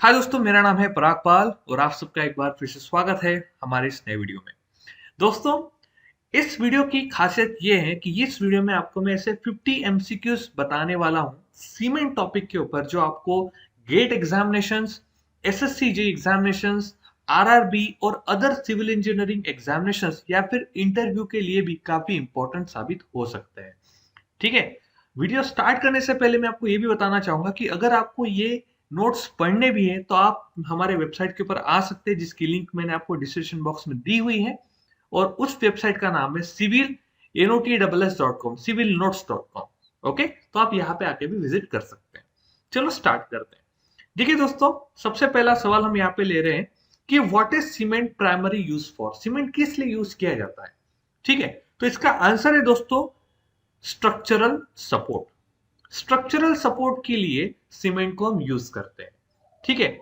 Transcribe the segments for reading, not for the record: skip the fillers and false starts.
हाय दोस्तों, मेरा नाम है पराग पाल और आप सबका एक बार फिर से स्वागत है हमारे इस नए वीडियो में। दोस्तों, इस वीडियो की खासियत ये है कि इस वीडियो में आपको मैं ऐसे 50 एमसीक्यूज बताने वाला हूँ सीमेंट टॉपिक के ऊपर, जो आपको गेट एग्जामिनेशंस, एसएससी जी एग्जामिनेशंस, आरआरबी और अदर सिविल इंजीनियरिंग एग्जामिनेशंस या फिर इंटरव्यू के लिए भी काफी इंपॉर्टेंट साबित हो सकते हैं। ठीक है। वीडियो स्टार्ट करने से पहले मैं आपको ये भी बताना चाहूंगा कि अगर आपको ये नोट्स पढ़ने भी हैं तो आप हमारे वेबसाइट के ऊपर आ सकते हैं, जिसकी लिंक मैंने आपको डिस्क्रिप्शन बॉक्स में दी हुई है। और उस वेबसाइट का नाम है civil.nots.com, civilnotes.com। ओके, तो आप यहाँ पे आके भी विजिट कर सकते हैं। चलो स्टार्ट करते हैं। देखिए दोस्तों, सबसे पहला सवाल हम यहाँ पे ले रहे हैं कि what is cement primary use for. Cement किस लिए यूज किया जाता है? ठीक है, तो इसका आंसर है दोस्तों स्ट्रक्चरल सपोर्ट। स्ट्रक्चरल सपोर्ट के लिए सीमेंट को हम यूज करते हैं। ठीक है,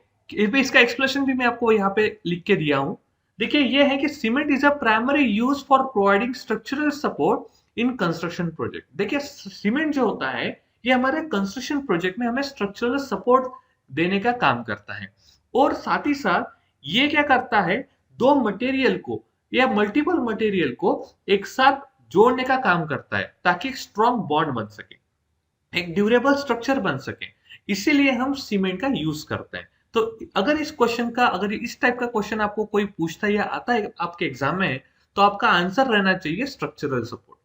इसका एक्सप्लेनेशन भी मैं आपको यहाँ पे लिख के दिया हूं। देखिए, ये है कि cement is a primary use for providing structural support in construction project. देखिए, सीमेंट जो होता है ये हमारे कंस्ट्रक्शन प्रोजेक्ट में हमें स्ट्रक्चरल सपोर्ट देने का काम करता है। और साथ ही साथ ये क्या करता है, दो मटेरियल को या मल्टीपल मटेरियल को एक साथ जोड़ने का काम करता है ताकि एक स्ट्रॉन्ग बॉन्ड बन सके, एक ड्यूरेबल स्ट्रक्चर बन सके। इसीलिए हम सीमेंट का यूज करते हैं। तो अगर इस टाइप का क्वेश्चन आपको कोई पूछता है या आता है आपके एग्जाम में, तो आपका आंसर रहना चाहिए स्ट्रक्चरल सपोर्ट।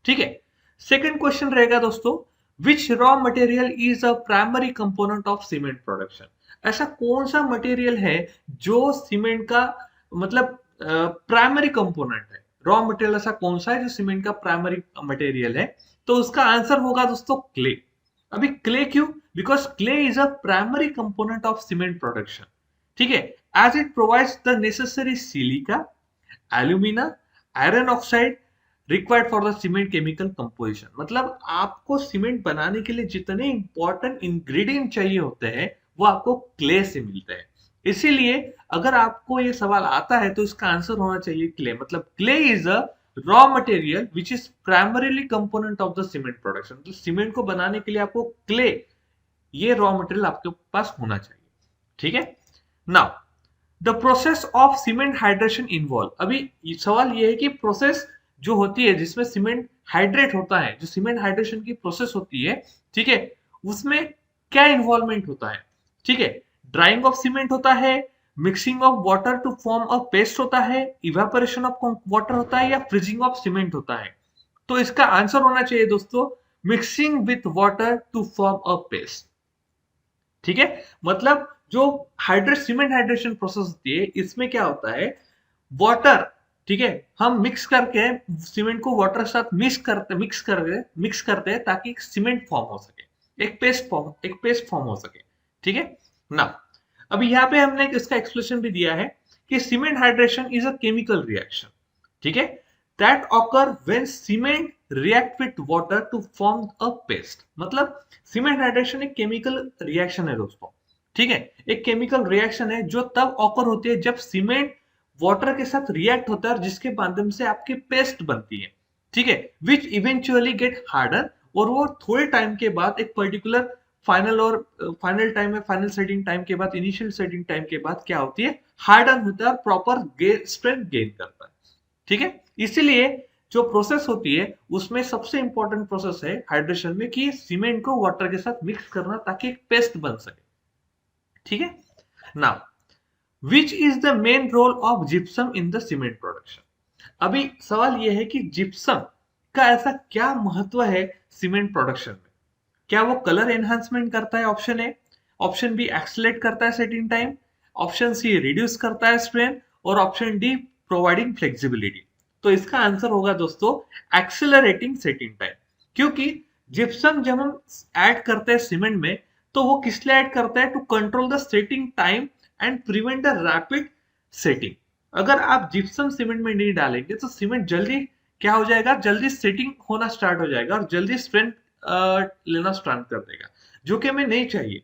ठीक है। सेकंड क्वेश्चन रहेगा दोस्तों, which raw material is a primary component of cement production. ऐसा कौन सा मटेरियल है जो सीमेंट का मतलब प्राइमरी कंपोनेंट है? रॉ मटेरियल ऐसा कौन सा है जो सीमेंट का प्राइमरी मटेरियल है? तो उसका आंसर होगा दोस्तों क्ले। अभी क्ले क्यों? Because clay is a primary component of cement production. ठीक है, as it provides the necessary silica, alumina, iron oxide required for the cement chemical composition. मतलब आपको सीमेंट बनाने के लिए जितने इंपॉर्टेंट इंग्रेडिएंट चाहिए होते हैं वो आपको क्ले से मिलते हैं। इसीलिए अगर आपको ये सवाल आता है तो इसका आंसर होना चाहिए क्ले। मतलब clay is a raw material which is primarily component of the cement production. तो सीमेंट को बनाने के लिए आपको क्ले, ये रॉ मटेरियल आपके पास होना चाहिए। ठीक है। Now the process of cement hydration involve. अभी सवाल ये है कि प्रोसेस जो होती है जिसमें सीमेंट हाइड्रेट होता है, जो सीमेंट हाइड्रेशन की प्रोसेस होती है, ठीक है, उसमें क्या इन्वॉल्वमेंट होता है? ठीक है, ड्राइंग ऑफ सीमेंट होता है, mixing of water to form a paste होता है, इवेपोरेशन ऑफ वाटर होता है, या फ्रीजिंग ऑफ सीमेंट होता है? तो इसका आंसर होना चाहिए दोस्तों mixing with water to form a paste. ठीक है, मतलब जो सीमेंट हाइड्रेशन प्रोसेस होती है, इसमें क्या होता है, वाटर, ठीक है, हम मिक्स करके सीमेंट को वाटर के साथ मिक्स करते हैं ताकि सीमेंट फॉर्म हो सके, एक पेस्ट फॉर्म हो सके। ठीक है ना। अभी यहाँ पे हमने इसका एक्सप्लेनेशन भी दिया है कि cement hydration is a chemical reaction, ठीक है, that occur when cement react with water to form a paste. मतलब सीमेंट हाइड्रेशन एक केमिकल रिएक्शन है दोस्तों। ठीक है, एक केमिकल रिएक्शन है जो तब ऑकर होती है जब सीमेंट वाटर के साथ रिएक्ट होता है, जिसके माध्यम से आपकी पेस्ट बनती है। ठीक है, विच इवेंचुअली गेट हार्डर, और वो थोड़े टाइम के बाद एक पर्टिकुलर फाइनल सेटिंग टाइम के बाद, इनिशियल सेटिंग टाइम के बाद क्या होती है, हार्डन होता है और प्रॉपर स्ट्रेंथ गेन करता है। ठीक है, इसीलिए जो प्रोसेस होती है उसमें सबसे इंपॉर्टेंट प्रोसेस है हाइड्रेशन में कि सीमेंट को वाटर के साथ मिक्स करना ताकि एक पेस्ट बन सके। ठीक है। Now which is the main role of gypsum in the cement production. अभी सवाल यह है कि जिप्सम का ऐसा क्या महत्व है सीमेंट प्रोडक्शन में? क्या वो कलर एनहांसमेंट करता है? Option A. Option B accelerate करता है setting time. Option C reduce करता है स्ट्रेन। और ऑप्शन डी प्रोवाइडिंग फ्लेक्सिबिलिटी। तो इसका आंसर होगा दोस्तों एक्सेलरेटिंग सेटिंग टाइम। क्योंकि जिप्सम जब हम ऐड करते हैं सीमेंट में, तो वो किस लिए ऐड करता है? To control the setting time and prevent the rapid setting. अगर आप जिप्सम सीमेंट में नहीं डालेंगे तो सीमेंट जल्दी क्या हो जाएगा, जल्दी सेटिंग होना स्टार्ट हो जाएगा और जल्दी स्ट्रेंथ लेना स्टार्ट कर देगा, जो कि हमें नहीं चाहिए।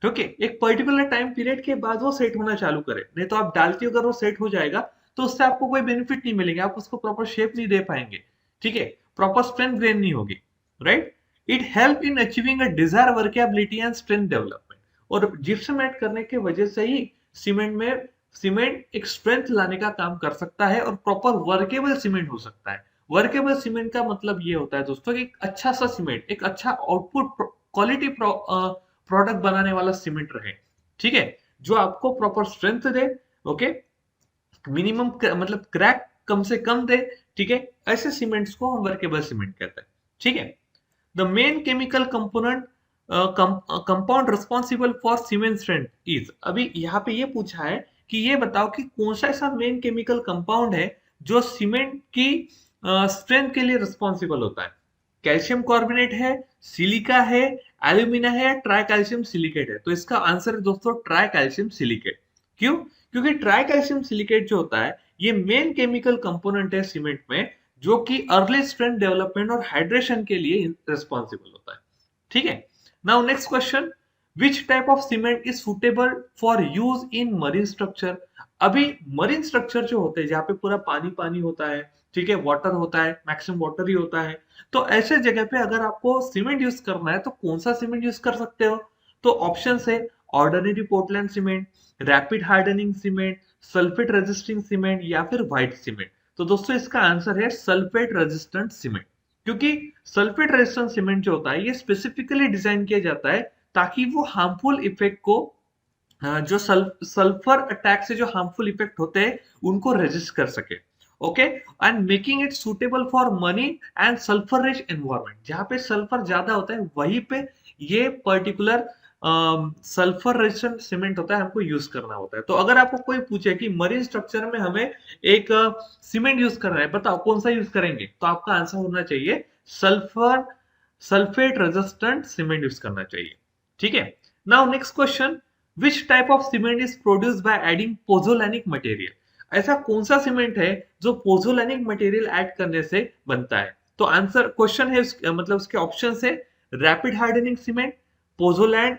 ठीक है, एक पर्टिकुलर टाइम पीरियड के बाद वो सेट होना चालू करे, नहीं तो आप डालते हो अगर वो सेट हो जाएगा तो उससे आपको कोई बेनिफिट नहीं मिलेगा, आप उसको प्रॉपर शेप नहीं दे पाएंगे। ठीक है, प्रॉपर स्ट्रेंथ गेन नहीं होगी। Right, it help in achieving a desire workability and strength development. और जिप्सम ऐड करने की वजह से ही सीमेंट एक स्ट्रेंथ लाने का काम कर सकता है और प्रॉपर वर्केबल सीमेंट हो सकता है। वर्केबल सीमेंट का मतलब ये होता है दोस्तों कि एक अच्छा सा सीमेंट, एक अच्छा आउटपुट क्वालिटी प्रोडक्ट बनाने वाला सीमेंट रहे, ठीक है, जो आपको प्रॉपर स्ट्रेंथ दे, ओके, मिनिमम मतलब क्रैक कम से कम दे, ठीक है, ऐसे सीमेंट्स को हम वर्केबल सीमेंट कहते हैं, ठीक है। The main chemical component compound responsible for cement strength is, अभी यहाँ पे ये पूछा है कि ये बताओ कि कौन सा ऐसा मेन केमिकल कंपाउंड है जो सीमेंट की स्ट्रेंथ के लिए रिस्पॉन्सिबल होता है। कैल्शियम कार्बोनेट है, सिलिका है, एल्यूमिना है, ट्राई कैल्शियम सिलिकेट है। तो इसका आंसर है दोस्तों ट्राई कैल्शियम सिलिकेट। क्यों? क्योंकि ट्राई कैल्शियम सिलिकेट जो होता है ये मेन केमिकल कंपोनेंट है सीमेंट में, जो कि अर्ली स्ट्रेंथ डेवलपमेंट और हाइड्रेशन के लिए रिस्पॉन्सिबल होता है, ठीक है। Now next question, which type of cement is suitable for use in marine structure. अभी मरीन स्ट्रक्चर जो होते हैं जहाँ पे पूरा पानी पानी होता है, ठीक है, वाटर होता है, मैक्सिमम वाटर ही होता है, तो ऐसे जगह पे अगर आपको सीमेंट यूज करना है तो कौन सा सीमेंट यूज कर सकते हो? तो ऑप्शन है ordinary Portland cement, rapid hardening cement, sulphate resisting cement या फिर व्हाइट सीमेंट। तो दोस्तों इसका आंसर है सल्फेट रेजिस्टेंट सीमेंट, क्योंकि सल्फेट रेजिस्टेंट सीमेंट जो होता है ये स्पेसिफिकली डिजाइन किया जाता है ताकि वो हार्मफुल इफेक्ट को जो सल्फर अटैक से जो हार्मफुल इफेक्ट होते हैं उनको रेजिस्ट कर सके, okay, and making it suitable for money and sulphur rich environment. जहां पे सल्फर ज्यादा होता है वहीं पे ये पर्टिकुलर सल्फर रेजिस्टेंट सीमेंट होता है, हमको यूज करना होता है। तो अगर आपको कोई पूछे कि मरीन स्ट्रक्चर में हमें एक सीमेंट यूज करना है, बताओ कौन सा यूज करेंगे, तो आपका आंसर होना चाहिए सल्फेट रेजिस्टेंट सीमेंट यूज करना चाहिए, ठीक है। Now next question, which type of cement is produced by adding pozzolanic material. ऐसा कौन सा सीमेंट है जो पोजोलैनिक मटेरियल ऐड करने से बनता है? तो आंसर क्वेश्चन है मतलब उसके ऑप्शन है rapid hardening cement, pozzolan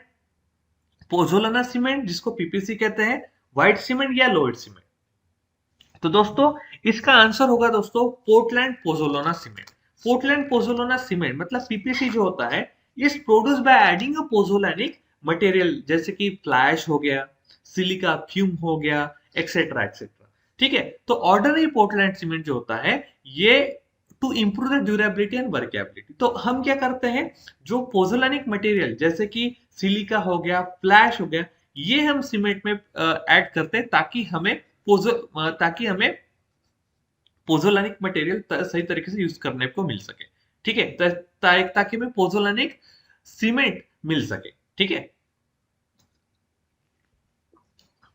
pozzolana cement जिसको पीपीसी कहते हैं, व्हाइट सीमेंट या लोइड सीमेंट। तो दोस्तों इसका आंसर होगा दोस्तों Portland pozzolana cement. Portland pozzolana cement मतलब पीपीसी जो होता है is produced by adding a pozzolanic material, जैसे कि फ्लैश हो गया, सिलिका फ्यूम हो गया, एक्सेट्रा एक्सेट्रा, ठीक है। तो ऑर्डिनरी पोर्टलैंड सीमेंट जो होता है ये to improve the durability and workability, तो हम क्या करते हैं, जो पोजोलैनिक मटेरियल जैसे कि सिलिका हो गया, फ्लैश हो गया, ये हम सीमेंट में ऐड करते हैं ताकि हमें पोजोलैनिक मटेरियल सही तरीके से यूज करने को मिल सके, ठीक है, ताकि हमें पोजोलैनिक सीमेंट मिल सके, ठीक है।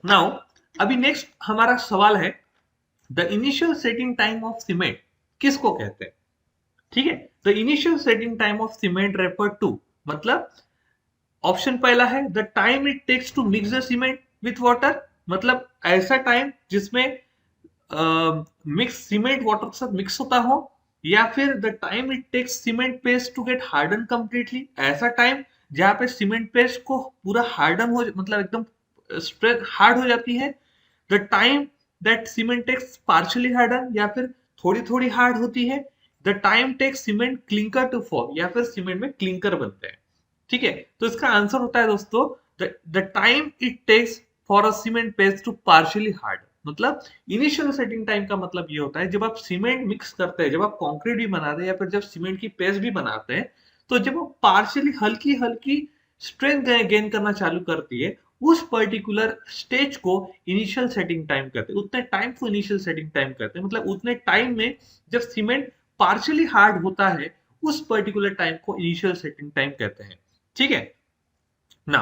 नाउ अभी नेक्स्ट हमारा सवाल है, the initial setting time of cement किसको कहते हैं, ठीक है। The initial setting time of cement refer to, मतलब ऑप्शन पहला है the time it takes to mix the cement with water, मतलब ऐसा टाइम जिसमें मिक्स सीमेंट वाटर के साथ मिक्स होता हो, या फिर the time it takes cement paste to get harden completely, ऐसा टाइम जहां पे सीमेंट पेस्ट को पूरा हार्डन हो, मतलब एकदम स्प्रेड हार्ड हो जाती है, the time that cement takes partially harden या फिर थोड़ी थोड़ी हार्ड होती है, the time takes cement clinker to form या फिर सीमेंट में क्लिंकर बनते हैं, ठीक है। तो इसका आंसर होता है दोस्तों the time it takes for a cement paste to partially hard, मतलब इनिशियल सेटिंग टाइम का मतलब ये होता है जब आप सीमेंट मिक्स करते हैं, जब आप कंक्रीट भी बनाते हैं या फिर जब सीमेंट की पेस्ट भी बनाते हैं, तो जब वो पार्शियली हल्की हल्की स्ट्रेंथ गेन करना चालू करती है, उस पर्टिकुलर स्टेज को इनिशियल सेटिंग टाइम कहते हैं। उतने टाइम को इनिशियल सेटिंग टाइम कहते हैं, मतलब उतने टाइम में जब सीमेंट पार्शियली हार्ड होता है उस पर्टिकुलर टाइम को इनिशियल सेटिंग टाइम कहते हैं, ठीक है ना।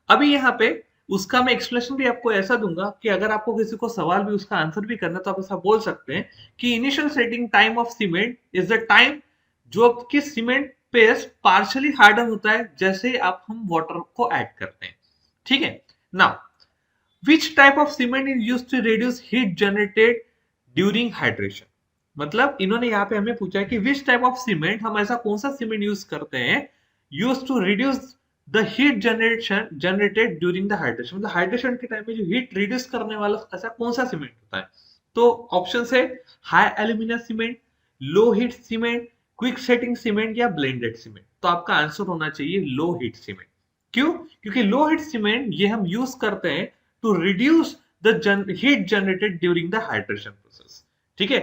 अभी यहाँ पे उसका मैं एक्सप्लेनेशन भी आपको ऐसा दूंगा कि अगर आपको किसी को सवाल भी उसका आंसर भी करना तो आप ऐसा बोल सकते हैं कि initial setting time of cement is the time जो कि सीमेंट पेस्ट पार्शियली हार्डन होता है जैसे आप हम वाटर को ऐड करते हैं, ठीक है। Now which type of cement is used to reduce heat generated during hydration, मतलब इन्होंने यहाँ पे हमें पूछा है कि विच टाइप ऑफ सीमेंट, हम ऐसा कौन सा सीमेंट यूज करते हैं use to reduce the heat generated during the hydration, मतलब हाइड्रेशन के टाइम में जो हीट रिड्यूस करने वाला ऐसा कौन सा सीमेंट होता है। तो ऑप्शन है हाई एल्यूमिना सीमेंट, लो heat cement, quick setting cement या ब्लेंडेड सीमेंट। तो आपका आंसर होना चाहिए लो हीट सीमेंट, क्यों? क्योंकि लो हीट सीमेंट ये हम यूज करते हैं to reduce the heat generated during the hydration process, ठीक है,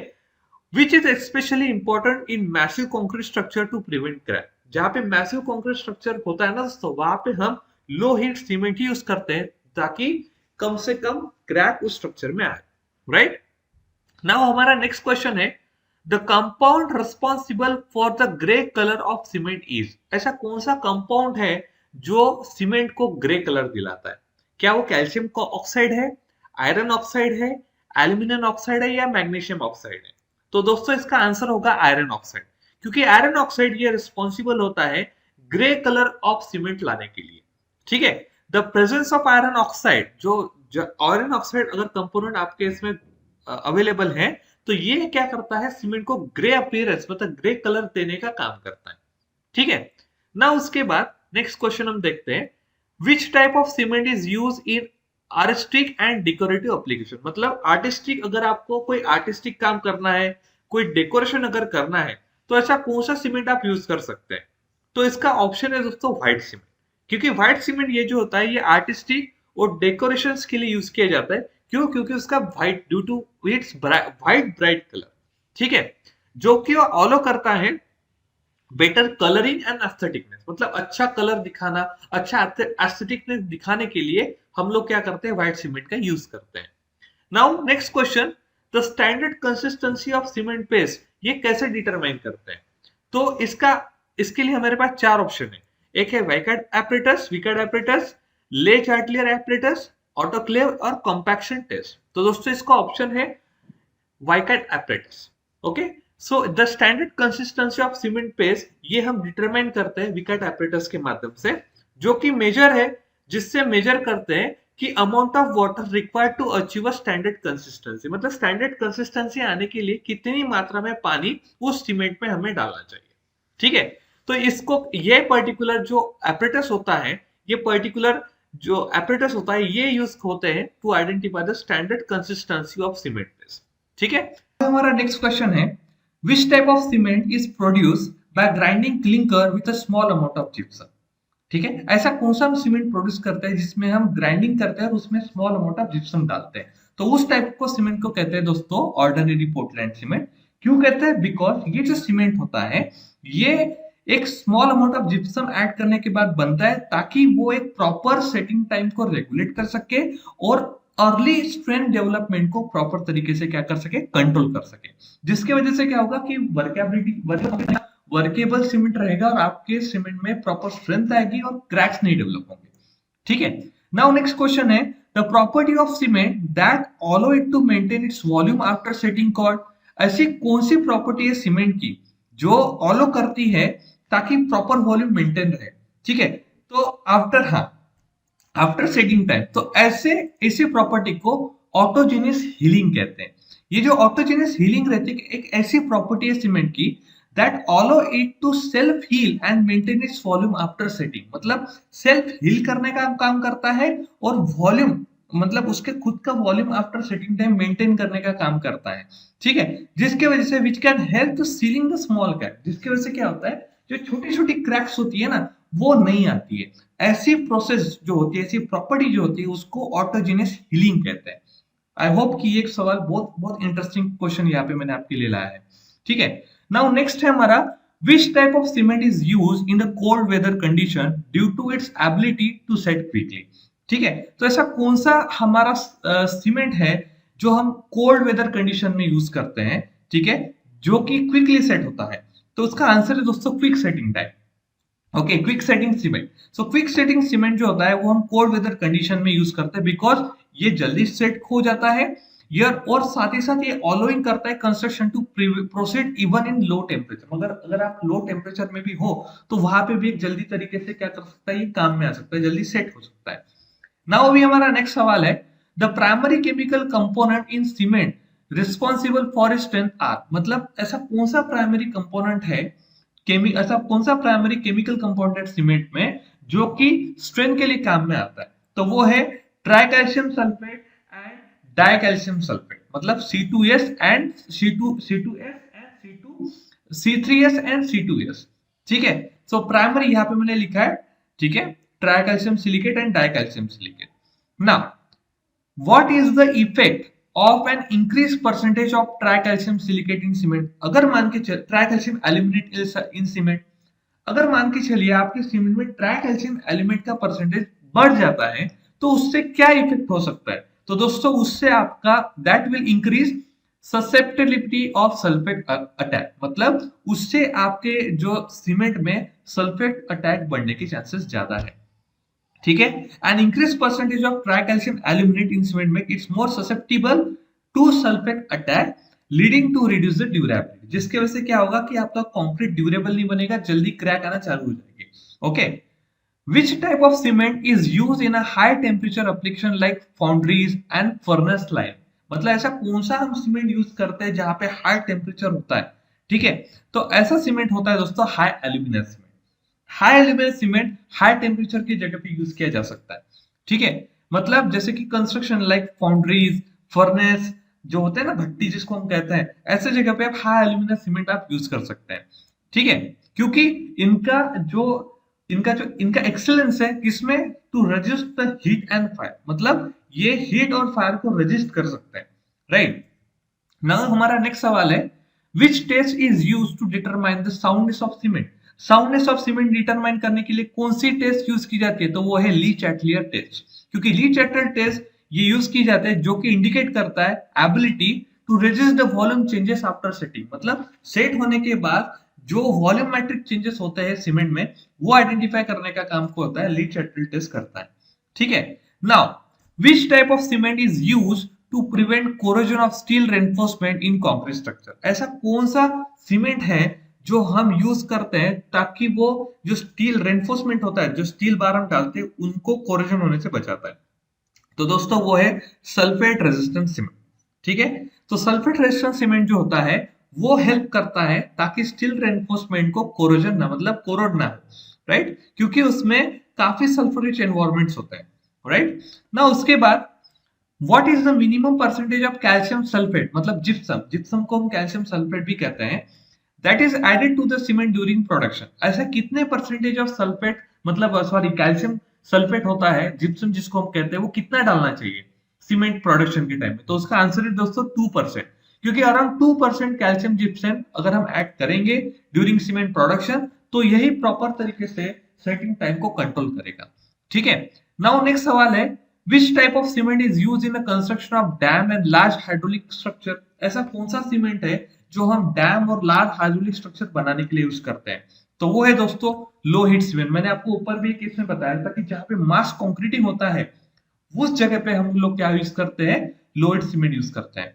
which is specially important in massive concrete structure to prevent crack. जहां पे मैसिव कंक्रीट स्ट्रक्चर होता है ना दोस्तों, वहां पे हम लो हीट सीमेंट यूज करते हैं ताकि कम से कम क्रैक उस स्ट्रक्चर में आए, राइट। नाउ हमारा नेक्स्ट क्वेश्चन है, the compound responsible for the grey colour of cement is. ऐसा कौन सा कंपाउंड है जो सीमेंट को ग्रे कलर दिलाता है? क्या वो कैल्शियम का ऑक्साइड है, आयरन ऑक्साइड है, एल्यूमिनियम ऑक्साइड है या मैग्नीशियम ऑक्साइड है? तो दोस्तों इसका आंसर होगा आयरन ऑक्साइड, क्योंकि आयरन ऑक्साइड ये रिस्पॉन्सिबल होता है ग्रे कलर ऑफ सीमेंट लाने के लिए, ठीक है। The presence of iron oxide, जो आयरन ऑक्साइड अगर कंपोनेंट आपके इसमें अवेलेबल है, तो ये क्या करता है, सीमेंट को ग्रे अपीयरेंस मतलब ग्रे कलर देने का काम करता है, ठीक है ना। उसके बाद नेक्स्ट क्वेश्चन हम देखते हैं, विच type of cement is use in artistic and decorative application. मतलब आर्टिस्टिक, अगर आपको कोई आर्टिस्टिक काम करना है, कोई डेकोरेशन अगर करना है, तो ऐसा कौन सा सीमेंट आप यूज कर सकते हैं? तो इसका ऑप्शन है दोस्तों व्हाइट सीमेंट, क्योंकि व्हाइट सीमेंट ये जो होता है ये आर्टिस्टिक और डेकोरेशन के लिए यूज किया जाता है। क्यों? क्योंकि उसका white, due to its white bright colour, ठीक है, जो कि ऑलो करता है बेटर कलरिंग एंड एस्थेटिकनेस, मतलब अच्छा कलर दिखाना, अच्छा एस्थेटिकनेस दिखाने के लिए हम लोग क्या करते हैं, व्हाइट सीमेंट का यूज करते हैं। Now next question, the standard consistency of cement paste ये कैसे डिटरमाइन करते हैं? तो इसके लिए हमारे पास चार ऑप्शन है। एक है विकर्ड एपरेटस, ले चार्टलियर एपरेटस, ऑटोक्लेव और कॉम्पैक्शन टेस्ट। तो दोस्तों इसका ऑप्शन है वाइकेट apparatus, okay. So the standard consistency of cement paste ये हम डिटरमाइन करते हैं विकर्ड एपरेटस के माध्यम से, जो कि मेजर है, जिससे मेजर करते हैं कि amount of water required to achieve a standard consistency, मतलब स्टैंडर्ड कंसिस्टेंसी आने के लिए कितनी मात्रा में पानी उस सीमेंट में हमें डालना चाहिए, ठीक है। तो इसको, ये पर्टिकुलर जो एपरेटस होता है, ये पर्टिकुलर जो एपरेटस होता है, ये यूज होते हैं to identify the standard consistency of cement paste, ठीक है। हमारा नेक्स्ट क्वेश्चन है, which type of cement is produced by grinding clinker with a small amount of gypsum, ठीक है। ऐसा कौन सा सीमेंट प्रोड्यूस करते हैं जिसमें हम ग्राइंडिंग करते हैं और उसमें स्मॉल अमाउंट ऑफ जिप्सम डालते हैं? तो उस टाइप को सीमेंट को कहते हैं दोस्तों ऑर्डिनरी पोर्टलैंड सीमेंट। क्यों कहते हैं? बिकॉज ये जो सीमेंट होता है ये एक small amount of gypsum add करने के बाद बनता है, ताकि वो एक प्रॉपर सेटिंग टाइम को रेगुलेट कर सके और अर्ली स्ट्रेंथ डेवलपमेंट को प्रॉपर तरीके से क्या कर सके, कंट्रोल कर सके। जिसके वजह से क्या होगा कि वर्केबल सीमेंट रहेगा और आपके सीमेंट में प्रॉपर स्ट्रेंथ आएगी और क्रैक्स नहीं डेवलप होंगे, ठीक है। नाउ नेक्स्ट क्वेश्चन है, the property of cement that allow it to maintain its volume after setting cord. ऐसी कौन सी प्रॉपर्टी है सीमेंट की जो अलाउ करती है ताकि प्रॉपर वॉल्यूम मेंटेन रहे, ठीक है। तो आफ्टर सेटिंग टाइम, तो ऐसी प्रॉपर्टी को ऑटोजेनियस हीलिंग कहते हैं। ये जो ऑटोजेनियस हीलिंग रहती है, एक ऐसी प्रॉपर्टी है सीमेंट की that allow it to self heal and maintain its volume after setting, मतलब सेल्फ हील करने का काम करता है और वॉल्यूम मतलब उसके खुद का volume after setting time maintain करने का काम करता है, ठीक है। जिसके वजह से which can help to sealing the small crack, जिसकी वजह से क्या होता है, जो छोटी छोटी क्रैक्स होती है ना, वो नहीं आती है। ऐसी प्रोसेस जो होती है, ऐसी प्रॉपर्टी जो होती है, उसको ऑटोजेनियस हीलिंग कहते हैं। आई होप कि ये एक सवाल बहुत बहुत इंटरेस्टिंग क्वेश्चन यहाँ पे मैंने आपके लिए लाया है, ठीक है। नाउ नेक्स्ट है हमारा, which type of cement is used in the cold weather condition due to its ability to set quickly, ठीक है। तो ऐसा कौन सा हमारा सीमेंट है जो हम कोल्ड वेदर कंडीशन में यूज करते हैं, ठीक है, जो कि क्विकली सेट होता है? तो उसका आंसर है दोस्तों quick setting time, okay, quick setting cement. So quick setting cement जो होता है वो हम कोल्ड वेदर कंडीशन में यूज करते हैं, बिकॉज ये जल्दी सेट हो जाता है ये, और साथ ही साथ ये अलाउइंग करता है construction to proceed even in low temperature. मगर अगर आप लो टेम्परेचर में भी हो तो वहां पे भी एक जल्दी तरीके से क्या कर सकता है, ये काम में आ सकता है, जल्दी सेट हो सकता है। नाउ अभी हमारा नेक्स्ट सवाल है, the primary chemical component in cement responsible for strength are, मतलब ऐसा कौन सा प्राइमरी कंपोनेंट है, ऐसा कौन सा प्राइमरी केमिकल कंपाउंड सीमेंट में जो कि स्ट्रेंथ के लिए काम में आता है? तो वो है tricalcium sulphate and dicalcium sulphate, मतलब C2S and C2S and C3S and C2S, ठीक है। सो प्राइमरी यहाँ पे मैंने लिखा है, ठीक है, tricalcium silicate and dicalcium silicate. Now, what is the effect of an increased percentage of tricalcium silicate in cement? अगर मान के चल tricalcium aluminate in cement, अगर मान के चलिए आपके सीमेंट में ट्राइकैल्शियम एलिमेंट का परसेंटेज बढ़ जाता है तो उससे क्या इफेक्ट हो सकता है? तो दोस्तों उससे आपका that will increase susceptibility of sulphate attack, मतलब उससे आपके जो सीमेंट में सल्फेट अटैक बढ़ने के चांसेस ज्यादा है। ठीक है, an increase percentage of tricalcium aluminate in cement make its more susceptible to sulphate attack leading to reduce the durability, जिसकी वजह से क्या होगा कि आपका कंक्रीट ड्यूरेबल नहीं बनेगा, जल्दी क्रैक आना चालू हो जाएंगे। Okay, which type of cement is used in a high temperature application like foundries and furnace line? मतलब ऐसा कौन सा हम सीमेंट यूज करते हैं जहां पे हाई टेम्परेचर होता है? ठीक है, तो ऐसा सीमेंट होता है दोस्तों high aluminium cement. High aluminium cement high temperature की जगह पे यूज किया जा सकता है। ठीक है, मतलब जैसे कि कंस्ट्रक्शन लाइक फाउंड्रीज, फर्नेस जो होते हैं ना, भट्टी जिसको हम कहते हैं, ऐसे जगह पे आप हाई एल्यूमिनियम सीमेंट आप यूज कर सकते हैं। ठीक है, क्योंकि इनका एक्सेलेंस है किसमें? To resist the heat and fire, मतलब ये हीट और फायर को रेजिस्ट कर सकते हैं। राइट, नाउ हमारा नेक्स्ट सवाल है, which test is used to determine the soundness of cement? Soundness of cement determine करने के लिए कौन सी टेस्ट यूज की जाती है? तो वो है ली चैटलियर टेस्ट, क्योंकि ली चैटलियर टेस्ट ये यूज की जाती है जो कि इंडिकेट करता है ability to resist the volume changes after setting, मतलब सेट होने के बाद जो वॉल्यूमेट्रिक चेंजेस होते हैं सीमेंट में वो आइडेंटिफाई करने का काम को होता है ली चैटलियर टेस्ट करता है। ठीक है, now which type of cement is used to prevent corrosion of steel reinforcement in concrete structure? ऐसा कौन सा सीमेंट है जो हम यूज करते हैं ताकि वो जो स्टील रेनफोर्समेंट होता है, जो स्टील बार हम डालते हैं, उनको कोरोजन होने से बचाता है? तो दोस्तों वो है सल्फेट रेजिस्टेंट सीमेंट। ठीक है, तो सल्फेट रेजिस्टेंट सीमेंट जो होता है वो हेल्प करता है ताकि स्टील रेनफोर्समेंट को कोरोजन ना, मतलब कोरोड ना हो। राइट, क्योंकि उसमें काफी सल्फर रिच एनवायरमेंट्स होते हैं। राइट, ना उसके बाद what is the minimum percentage of calcium sulphate, मतलब जिप्सम, जिप्सम को हम कैल्शियम सल्फेट भी कहते हैं, that is added to the cement during production? ऐसा कितने परसेंटेज ऑफ सल्फेट, मतलब सॉरी कैल्शियम सल्फेट होता है जिप्सम जिसको हम कहते हैं, वो कितना डालना चाहिए सीमेंट प्रोडक्शन के टाइम में? तो उसका आंसर है दोस्तों 2%, क्योंकि अराउंड 2% कैल्शियम जिप्सम अगर हम ऐड करेंगे ड्यूरिंग सीमेंट प्रोडक्शन तो यही प्रॉपर तरीके से सेटिंग टाइम को कंट्रोल करेगा। ठीक है, नाउ नेक्स्ट सवाल है, which type of cement is use in the construction of dam and large hydraulic structure? ऐसा कौन सा सीमेंट है जो हम डैम और लार्ज हाइड्रोलिक स्ट्रक्चर बनाने के लिए यूज करते हैं? तो वो है दोस्तों लो हीट सीमेंट। मैंने आपको ऊपर भी केस में बताया था कि जहां पे मास कंक्रीटिंग होता है उस जगह पे हम लोग क्या यूज करते हैं? लो हीट सीमेंट यूज करते हैं।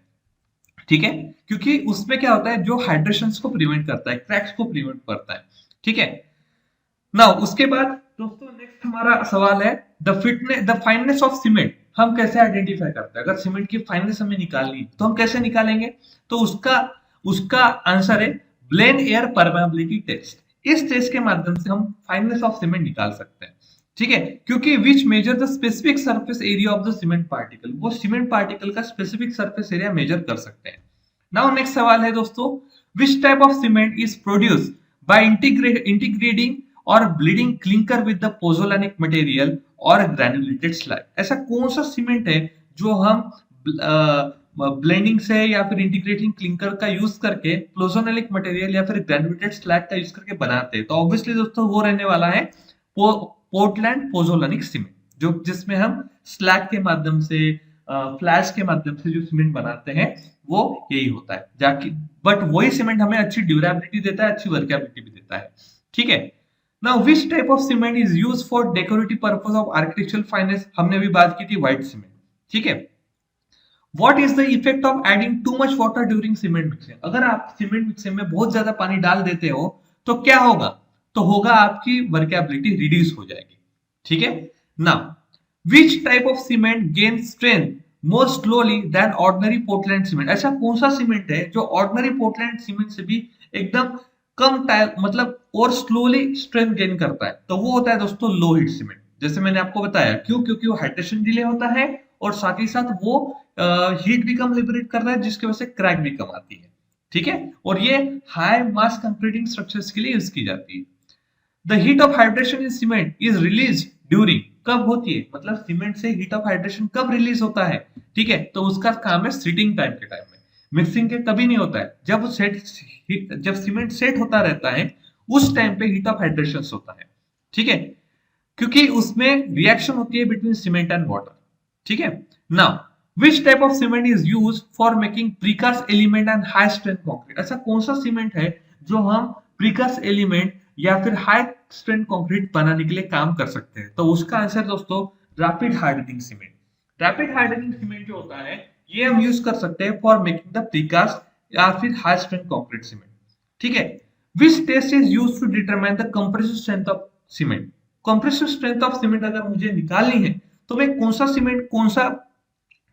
ठीक है, क्योंकि उसमें क्या होता है, जो हाइड्रेशन को प्रिवेंट करता है, क्रैक्स को प्रिवेंट करता है। ठीक है, नाउ उसके बाद दोस्तों नेक्स्ट हमारा सवाल है, द फाइननेस ऑफ सीमेंट हम कैसे आइडेंटिफाई करते हैं? अगर सीमेंट की फाइननेस हमें निकालनी तो हम कैसे निकालेंगे? तो उसका आंसर है ब्लेन एयर परमेबिलिटी टेस्ट। इस टेस्ट के माध्यम से हम फाइननेस ऑफ सीमेंट निकाल सकते हैं। ठीक है, क्योंकि which measure the specific surface area of the cement particle, वो सीमेंट पार्टिकल का स्पेसिफिक सरफेस एरिया मेजर कर सकते हैं। नाउ नेक्स्ट सवाल है दोस्तों, which type of cement is produced by integrating और blending clinker with the pozzolanic material और ग्रैन्युलेटेड स्लैग? ऐसा कौन सा सीमेंट है जो हम ब्लेंडिंग से या फिर इंटीग्रेटिंग क्लिंकर का यूज करके पोजोलैनिक मटेरियल या फिर ग्रैन्युलेटेड स्लैग का यूज करके बनाते हैं? तो ऑब्वियसली दोस्तों वो रहने वाला है पोर्टलैंड पोजोलैनिक सीमेंट, जो जिसमें हम स्लैग के माध्यम से, फ्लैश के माध्यम से जो सीमेंट बनाते हैं वो यही होता है जाकि, बट वही सीमेंट हमें अच्छी ड्यूरेबिलिटी देता है, अच्छी वर्केबिलिटी भी देता है। ठीक है, now which type of cement is used for decorative purpose of architectural finance? हमने भी बात की थी व्हाइट सीमेंट। ठीक है, what is the effect of adding too much water during cement mixing? अगर आप सीमेंट मिक्सिंग में बहुत ज्यादा पानी डाल देते हो तो क्या होगा? तो होगा आपकी वर्केबिलिटी रिड्यूस हो जाएगी। ठीक है, now which type of cement gain strength more slowly then ordinary Portland cement? ऐसा कौन सा सीमेंट है जो ऑर्डिनरी पोर्टलैंड सीमेंट से भी एकदम कम टाइम, मतलब और स्लोली स्ट्रेंथ गेन करता है? तो वो होता है दोस्तों लो हीट सीमेंट। जैसे मैंने आपको बताया, क्यों? क्योंकि वो हाइड्रेशन डिले होता है और साथ ही साथ वो हीट भी कम लिबरेट कर रहा है, जिसकी वजह से क्रैक भी कम आती है। ठीक है, और ये हाई मास कंक्रीटिंग स्ट्रक्चर्स के लिए यूज की जाती है। The heat of hydration in cement is released during कब होती है, मतलब सीमेंट से हीट ऑफ हाइड्रेशन कब रिलीज होता है, ठीक है, तो उसका काम है सीटिंग टाइम के टाइम में। मिक्सिंग के कभी नहीं होता है, जब सीमेंट सेट होता रहता है उस टाइम पे हीट ऑफ हाइड्रेशन होता है, ठीक है, क्योंकि उसमें रिएक्शन होती है बिटवीन सीमेंट एंड वाटर, ठीक है। Now which type of cement is use for making precast element and high strength concrete, ऐसा कौन सा सीमेंट है जो हम प्रीकास्ट एलिमेंट या फिर हाई स्ट्रेंथ कंक्रीट बनाने के लिए काम कर सकते हैं, तो उसका आंसर दोस्तों rapid hardening cement. Rapid hardening cement जो होता है ये हम यूज कर सकते हैं फॉर मेकिंग द प्रीकास्ट या फिर हाई स्ट्रेंथ कंक्रीट सीमेंट, ठीक है। Which test is use to determine the compressive strength of cement, compressive strength of cement अगर मुझे निकालनी है तो मैं कौन सा सीमेंट कौन सा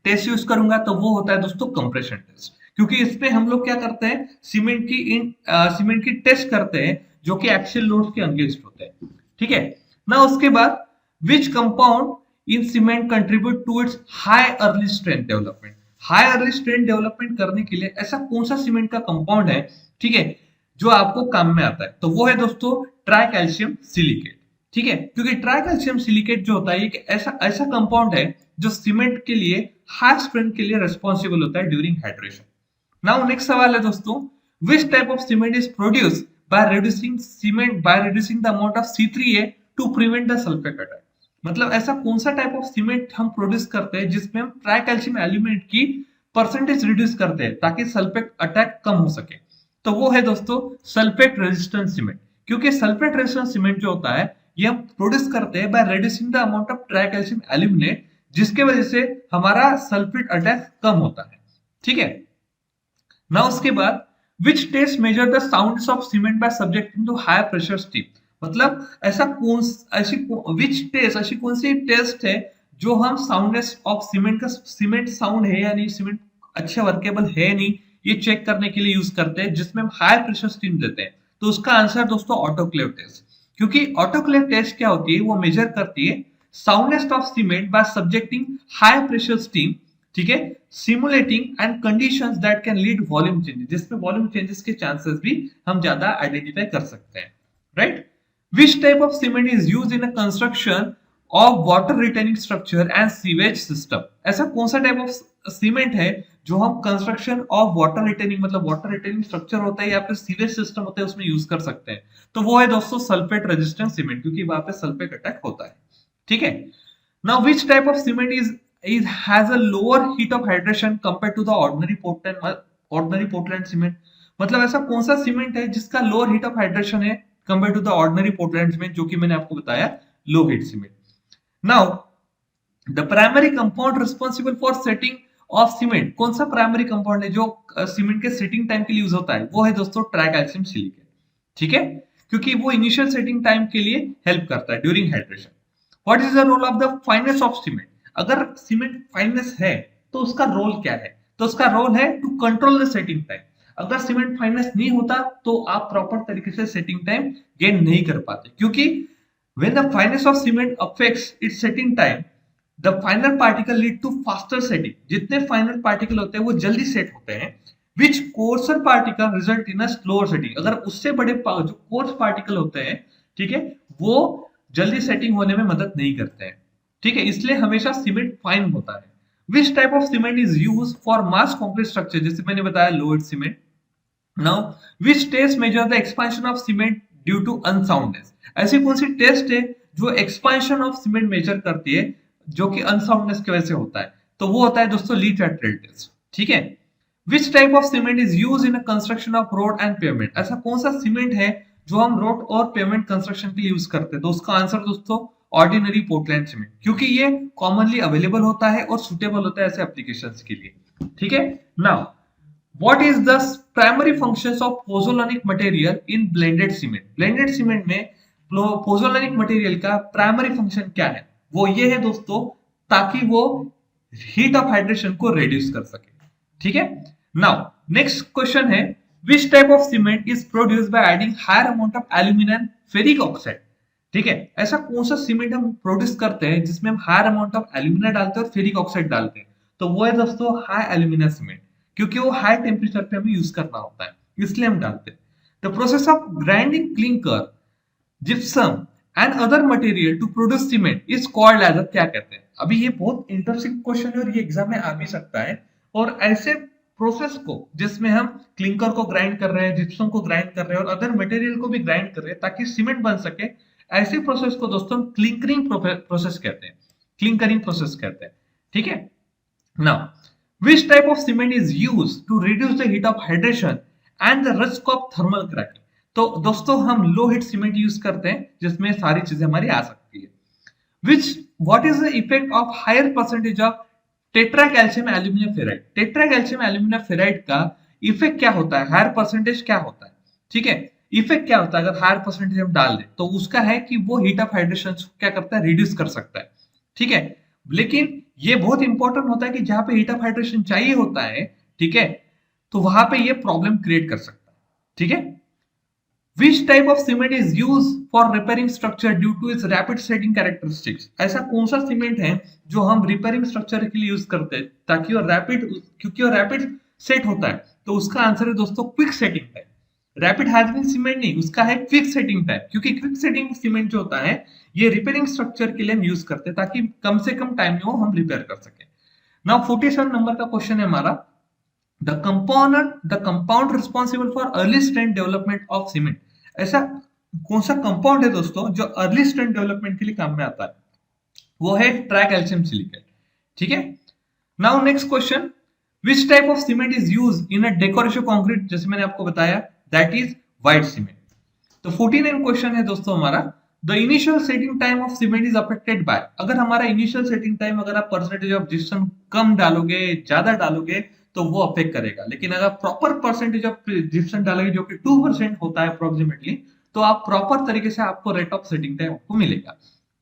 टेस्ट यूज करूंगा, तो वो होता है दोस्तों कंप्रेशन टेस्ट, क्योंकि इसमें हम लोग क्या करते हैं सीमेंट की टेस्ट करते हैं जो कि एक्सियल लोड्स के अगेंस्ट होते हैं, ठीक है ना। उसके बाद which compound in cement contribute to its high early strength development, high early strength development करने के लिए ऐसा कौन सा सीमेंट का कंपाउंड है, ठीक है, जो आपको काम में आता है, तो वो है दोस्तों ट्राई कैल्शियम सिलिकेट, ठीक है, क्योंकि ट्राई कैल्शियम सिलिकेट जो होता है ये ऐसा ऐसा कंपाउंड है जो सीमेंट के लिए हाई स्ट्रेंथ के लिए रिस्पॉन्सिबल होता है ड्यूरिंग हाइड्रेशन। नाउ नेक्स्ट सवाल है दोस्तों, which type of cement is produced by reducing the amount of C3A to prevent the sulphate attack, मतलब ऐसा कौन सा टाइप ऑफ सीमेंट हम प्रोड्यूस करते हैं जिसमें हम ट्राई कैल्शियम एलिमेंट की परसेंटेज रिड्यूस करते हैं ताकि सल्फेट अटैक कम हो सके, तो वो है दोस्तों सल्फेट रेजिस्टेंट सीमेंट, क्योंकि सल्फेट रेजिस्टेंट सीमेंट जो होता है ये हम प्रोड्यूस करते हैं bye reducing the amount of try calcium aluminate, जिसके वजह से हमारा सल्फेट अटैक कम होता है, ठीक है ना। उसके बाद which test measure the sounds of cement by subjecting to high pressure steam, मतलब ऐसी कौन सी टेस्ट है जो हम साउंडनेस ऑफ सीमेंट का सीमेंट साउंड है या नहीं, सीमेंट अच्छा वर्केबल है नहीं, ये चेक करने के लिए यूज करते हैं जिसमें हम हाई प्रेशर स्टीम देते हैं, तो उसका आंसर दोस्तों ऑटोक्लेव टेस्ट, क्योंकि ऑटोक्लेव टेस्ट क्या होती है, वो मेजर करती है soundness of cement by subjecting high pressure steam, ठीक है, simulating and conditions that can lead volume changes, जिसमें वॉल्यूम चेंजेस के चांसेस भी हम ज्यादा आइडेंटिफाई कर सकते हैं, right. Which type of cement is used in a construction of water retaining structure and sewage system, ऐसा कौन सा टाइप ऑफ सीमेंट है जो हम कंस्ट्रक्शन ऑफ वाटर रिटेनिंग, मतलब वाटर रिटेनिंग स्ट्रक्चर होता है या फिर सीवेज सिस्टम होता है उसमें यूज कर सकते हैं, तो वो है दोस्तों सल्फेट रेजिस्टेंट सीमेंट, क्योंकि वहां पे सल्फेट अटैक होता है, ठीक है। Now which type of cement is has a lower heat of hydration compared to the ordinary Portland cement, मतलब ऐसा कौन सा सीमेंट है जिसका लोअर हीट ऑफ हाइड्रेशन है compare to the ordinary Portland cement, जो कि मैंने आपको बताया low heat cement. Now the primary compound responsible for setting of cement, कौन सा प्राइमरी कंपाउंड है जो सीमेंट के सेटिंग टाइम के लिए यूज होता है, वो है दोस्तों ट्राई कैल्शियम सिलिकेट, ठीक है, क्योंकि वो इनिशियल सेटिंग टाइम के लिए हेल्प करता है during hydration. What is the role of the fineness of cement, अगर सीमेंट फाइनेस है तो उसका रोल क्या है, तो उसका रोल है to control the setting time, अगर सीमेंट फाइनेस नहीं होता तो आप प्रॉपर तरीके से सेटिंग टाइम गेन नहीं कर पाते, क्योंकि when the fineness of cement affects its setting time, the final particle lead to faster setting, जितने फाइनल पार्टिकल होते हैं वो जल्दी सेट होते हैं, which coarser particle result in a slower setting, अगर उससे बड़े जो कोर्स पार्टिकल होते हैं, ठीक है, वो जल्दी सेटिंग होने में मदद नहीं करते हैं, ठीक है, इसलिए हमेशा सीमेंट फाइन होता है। Which type of cement is used for mass concrete structure, जैसे मैंने बताया load cement. Now which test measure the expansion of cement due to unsoundness, ऐसी कौन सी टेस्ट है जो एक्सपेंशन ऑफ सीमेंट मेजर करती है जो कि अनसाउंडनेस की वजह से होता है, तो वो होता है दोस्तों ली टैट्रेल टेस्ट, ठीक है। Which type of cement is used in a construction of road and pavement, ऐसा कौन सा सीमेंट है जो हम रोड और पेवमेंट कंस्ट्रक्शन के लिए यूज करते हैं, तो उसका आंसर दोस्तों ऑर्डिनरी पोर्टलैंड सीमेंट, क्योंकि ये कॉमनली अवेलेबल होता है और सुटेबल होता है ऐसे एप्लीकेशंस के लिए, ठीक है। Now what is the primary functions of pozzolanic material in blended cement, blended cement में पोजोलैनिक मटेरियल का प्राइमरी फंक्शन क्या है, वो ये है दोस्तों ताकि वो हीट ऑफ हाइड्रेशन को रिड्यूस कर सके, ठीक है। नाउ नेक्स्ट क्वेश्चन है which type of cement is produced by adding higher amount of aluminium ferric oxide, ठीक है, ऐसा कौन सा सीमेंट हम प्रोड्यूस करते हैं जिसमें हम हायर अमाउंट ऑफ एल्यूमिना डालते हैं और फेरिक ऑक्साइड डालते हैं, तो वो है दोस्तों हाई एल्यूमिना सीमेंट, क्योंकि वो हाई टेम्परेचर पे हमें यूज करना होता है इसलिए हम डालते हैं। The process of grinding clinker, gypsum and other material to produce cement is called as, क्या कहते हैं। अभी ये बहुत इंटरेस्टिंग क्वेश्चन है और ये एग्जाम में आ भी सकता है। और ऐसे प्रोसेस को जिसमें हम क्लिंकर को ग्राइंड कर रहे हैं, जिप्सम को ग्राइंड कर रहे हैं और अदर मटेरियल को भी ग्राइंड कर रहे हैं ताकि सीमेंट बन सके, ऐसी प्रोसेस को दोस्तों हम क्लिंकरिंग प्रोसेस कहते हैं, क्लिंकरिंग प्रोसेस कहते हैं। ठीक है। Now which type of cement is used to reduce the heat of hydration and the risk of thermal cracking? तो दोस्तों हम लो हीट सीमेंट यूज करते हैं जिसमें सारी चीजें हमारी आ सकती है। which what is the effect of higher percentage of tetra calcium aluminium ferrite? Tetra calcium aluminium ferrite का इफेक्ट क्या होता है, हायर परसेंटेज क्या होता है? ठीक है, इफेक्ट क्या होता है अगर हायर परसेंटेज हम डाल दें तो उसका है कि वो हीट ऑफ हाइड्रेशन क्या करता है, रिड्यूस कर सकता है। ठीक है, लेकिन ये बहुत इंपॉर्टेंट होता है कि जहां पे हीट ऑफ हाइड्रेशन चाहिए होता है, ठीक है, तो वहां पे ये प्रॉब्लम क्रिएट कर सकता है। ठीक है। Which type of cement is used for repairing structure due to its rapid setting characteristics? ऐसा कौन सा सीमेंट है जो हम रिपेयरिंग स्ट्रक्चर के लिए यूज करते हैं ताकि वो रैपिड, क्योंकि वो रैपिड सेट होता है, तो उसका आंसर है दोस्तों quick setting type. Rapid hardening cement नहीं, उसका है क्विक सेटिंग टाइप, क्योंकि क्विक सेटिंग सीमेंट जो होता है ये रिपेयरिंग स्ट्रक्चर के लिए हम यूज करते हैं ताकि कम से कम टाइम में वो हम रिपेयर कर सके। नाउ 47 नंबर का क्वेश्चन है हमारा, the compound responsible for early strength development of cement. ऐसा कौन सा कंपाउंड है दोस्तों जो अर्ली स्ट्रेंथ डेवलपमेंट के लिए काम में आता है? वो है ट्राइकैल्शियम सिलिकेट। ठीक है। Now next question, which type of cement is use in a decorative concrete? जैसे मैंने आपको बताया दैट इज व्हाइट सीमेंट। तो 49 क्वेश्चन है दोस्तों हमारा, the initial setting time of cement is affected by. अगर हमारा इनिशियल सेटिंग टाइम, अगर आप परसेंटेज ऑफ जिप्सम कम डालोगे, ज्यादा डालोगे तो वो अफेक्ट करेगा, लेकिन अगर प्रॉपर परसेंटेज ऑफ जिप्सम डालोगे जो कि 2% होता है अप्रोक्सीमेटली, तो आप प्रॉपर तरीके से आपको रेट ऑफ सेटिंग टाइम आपको मिलेगा।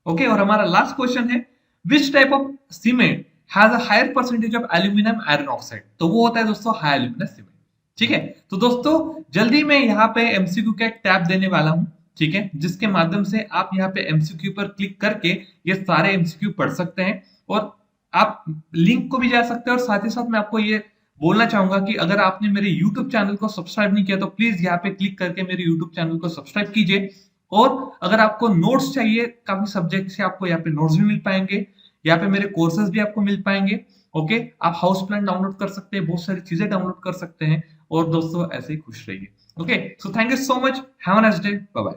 ओके। और हमारा लास्ट क्वेश्चन है, which type of cement has a higher percentage of aluminium iron oxide? तो वो होता है दोस्तों हाई एल्यूमिनियम सीमेंट। ठीक है। तो दोस्तों जल्दी मैं यहाँ पे एमसीक्यू का एक टैब देने वाला हूँ, ठीक है, जिसके माध्यम से आप यहाँ पे एमसीक्यू पर क्लिक करके ये सारे एमसीक्यू पढ़ सकते हैं और आप लिंक को भी जा सकते हैं। और साथ ही साथ मैं आपको ये बोलना चाहूंगा कि अगर आपने मेरे YouTube चैनल को सब्सक्राइब नहीं किया तो प्लीज यहाँ पे क्लिक करके मेरे YouTube चैनल को सब्सक्राइब कीजिए। और अगर आपको नोट्स चाहिए, काफी सब्जेक्ट से आपको यहाँ पे नोट्स भी मिल पाएंगे, यहाँ पे मेरे कोर्सेज भी आपको मिल पाएंगे। ओके, आप हाउस प्लान डाउनलोड कर सकते हैं, बहुत सारी चीजें डाउनलोड कर सकते हैं। और दोस्तों ऐसे ही खुश रहिए। Okay, so thank you so much, have a nice day, bye bye.